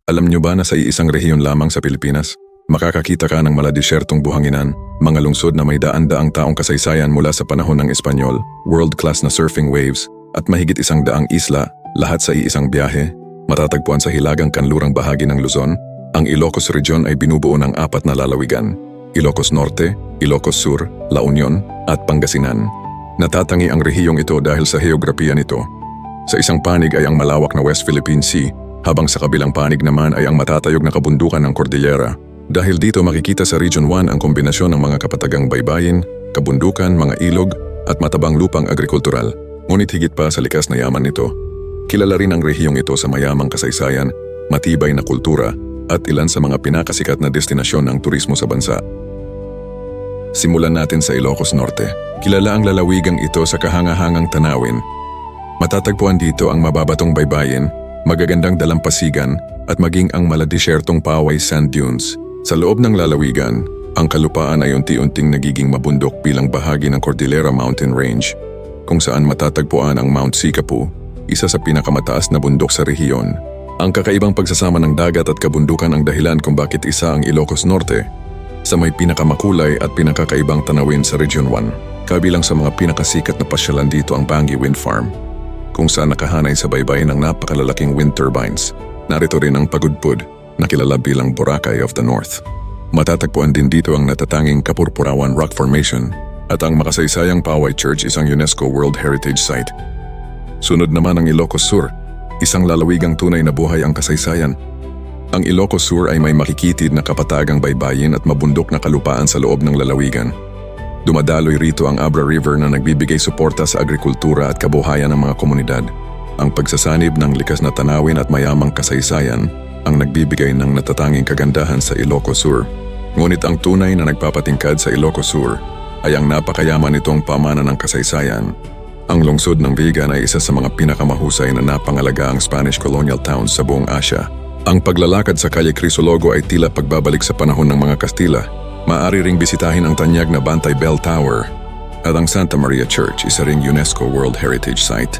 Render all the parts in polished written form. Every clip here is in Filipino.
Alam nyo ba na sa iisang rehiyon lamang sa Pilipinas, makakakita ka ng maladisyertong buhanginan, mga lungsod na may daan-daang taong kasaysayan mula sa panahon ng Espanyol, world-class na surfing waves, at mahigit 100 isla, lahat sa iisang biyahe, matatagpuan sa hilagang kanlurang bahagi ng Luzon. Ang Ilocos Region ay binubuo ng 4 na lalawigan, Ilocos Norte, Ilocos Sur, La Union, at Pangasinan. Natatangi ang rehiyong ito dahil sa heograpiya nito. Sa isang panig ay ang malawak na West Philippine Sea, habang sa kabilang panig naman ay ang matatayog na kabundukan ng Cordillera. Dahil dito makikita sa Region 1 ang kombinasyon ng mga kapatagang baybayin, kabundukan, mga ilog, at matabang lupang agrikultural. Ngunit higit pa sa likas na yaman nito, kilala rin ang rehiyong ito sa mayamang kasaysayan, matibay na kultura, at ilan sa mga pinakasikat na destinasyon ng turismo sa bansa. Simulan natin sa Ilocos Norte. Kilala ang lalawigang ito sa kahangahangang tanawin. Matatagpuan dito ang mababatong baybayin, magagandang dalampasigan, at maging ang maladisyertong Poway Sand Dunes. Sa loob ng lalawigan, ang kalupaan ay unti-unting nagiging mabundok bilang bahagi ng Cordillera Mountain Range, kung saan matatagpuan ang Mount Sikapu, isa sa pinakamataas na bundok sa rehiyon. Ang kakaibang pagsasama ng dagat at kabundukan ang dahilan kung bakit isa ang Ilocos Norte sa may pinakamakulay at pinakakaibang tanawin sa Region 1. Kabilang sa mga pinakasikat na pasyalan dito ang Bangi Wind Farm, kung saan nakahanay sa baybayin ng napakalalaking wind turbines. Narito rin ang Pagudpud, na kilala bilang Boracay of the North. Matatagpuan din dito ang natatanging Kapurpurawan Rock Formation at ang makasaysayang Poway Church, isang UNESCO World Heritage Site. Sunod naman ang Ilocos Sur, isang lalawigang tunay na buhay ang kasaysayan. Ang Ilocos Sur ay may makikitid na kapatagang baybayin at mabundok na kalupaan sa loob ng lalawigan. Dumadaloy rito ang Abra River na nagbibigay suporta sa agrikultura at kabuhayan ng mga komunidad. Ang pagsasanib ng likas na tanawin at mayamang kasaysayan ang nagbibigay ng natatanging kagandahan sa Ilocos Sur. Ngunit ang tunay na nagpapatingkad sa Ilocos Sur ay ang napakayaman nitong pamana ng kasaysayan. Ang lungsod ng Vigan ay isa sa mga pinakamahusay na napangalagang Spanish colonial towns sa buong Asia. Ang paglalakad sa Calle Crisologo ay tila pagbabalik sa panahon ng mga Kastila. Maaari ring bisitahin ang tanyag na Bantay Bell Tower at ang Santa Maria Church, isa ring UNESCO World Heritage Site.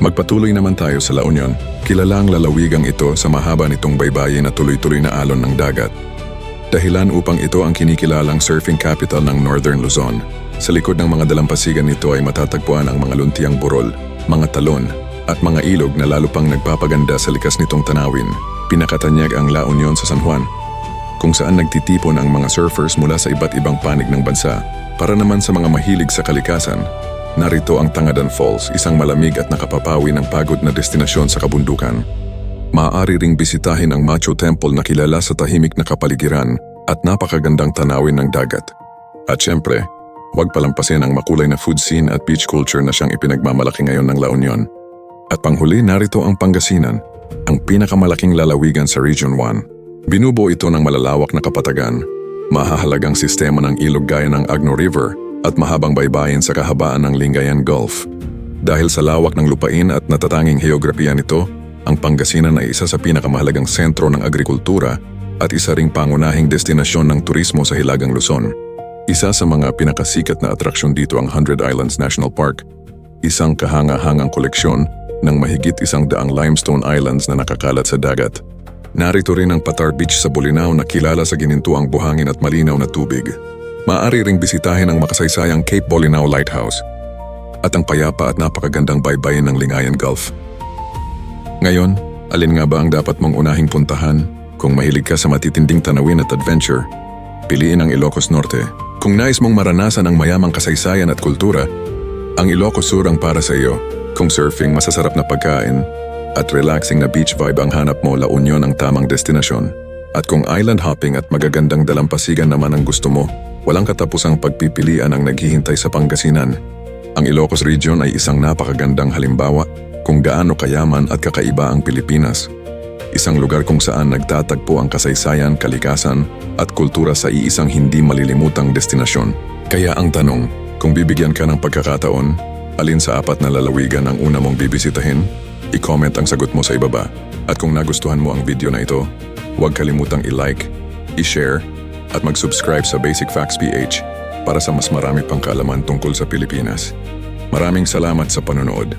Magpatuloy naman tayo sa La Union. Kilala ang lalawigang ito sa mahaba nitong baybayin at tuloy-tuloy na alon ng dagat. Dahilan upang ito ang kinikilalang surfing capital ng Northern Luzon. Sa likod ng mga dalampasigan nito ay matatagpuan ang mga luntiang burol, mga talon, at mga ilog na lalo pang nagpapaganda sa likas nitong tanawin. Pinakatanyag ang La Union sa San Juan, kung saan nagtitipon ang mga surfers mula sa iba't ibang panig ng bansa. Para naman sa mga mahilig sa kalikasan, narito ang Tangadan Falls, isang malamig at nakapapawi ng pagod na destinasyon sa kabundukan. Maaari ring bisitahin ang Machu Temple na kilala sa tahimik na kapaligiran at napakagandang tanawin ng dagat. At syempre, huwag palampasin ang makulay na food scene at beach culture na siyang ipinagmamalaki ngayon ng La Union. At panghuli, narito ang Pangasinan, ang pinakamalaking lalawigan sa Region 1. Binubuo ito ng malalawak na kapatagan, mahahalagang sistema ng ilog gaya ng Agno River at mahabang baybayin sa kahabaan ng Lingayen Gulf. Dahil sa lawak ng lupain at natatanging heograpiya nito, ang Pangasinan ay isa sa pinakamahalagang sentro ng agrikultura at isa ring pangunahing destinasyon ng turismo sa Hilagang Luzon. Isa sa mga pinakasikat na atraksyon dito ang 100 Islands National Park, isang kahanga-hangang koleksyon ng mahigit 100 limestone islands na nakakalat sa dagat. Narito rin ang Patar Beach sa Bolinao na kilala sa ginintuang buhangin at malinaw na tubig. Maaari ring bisitahin ang makasaysayang Cape Bolinao Lighthouse at ang payapa at napakagandang baybayin ng Lingayen Gulf. Ngayon, alin nga ba ang dapat mong unahing puntahan? Kung mahilig ka sa matitinding tanawin at adventure, piliin ang Ilocos Norte. Kung nais mong maranasan ang mayamang kasaysayan at kultura, ang Ilocos Sur ang para sa iyo. Kung surfing, masasarap na pagkain, at relaxing na beach vibe ang hanap mo, La Union ang tamang destinasyon. At kung island hopping at magagandang dalampasigan naman ang gusto mo, walang katapusang pagpipilian ang naghihintay sa Pangasinan. Ang Ilocos Region ay isang napakagandang halimbawa kung gaano kayaman at kakaiba ang Pilipinas. Isang lugar kung saan nagtatagpo ang kasaysayan, kalikasan, at kultura sa iisang hindi malilimutang destinasyon. Kaya ang tanong, kung bibigyan ka ng pagkakataon, alin sa 4 na lalawigan ang una mong bibisitahin? I-comment ang sagot mo sa ibaba. At kung nagustuhan mo ang video na ito, huwag kalimutang i-like, i-share, at mag-subscribe sa Basic Facts PH para sa mas marami pang kaalaman tungkol sa Pilipinas. Maraming salamat sa panonood.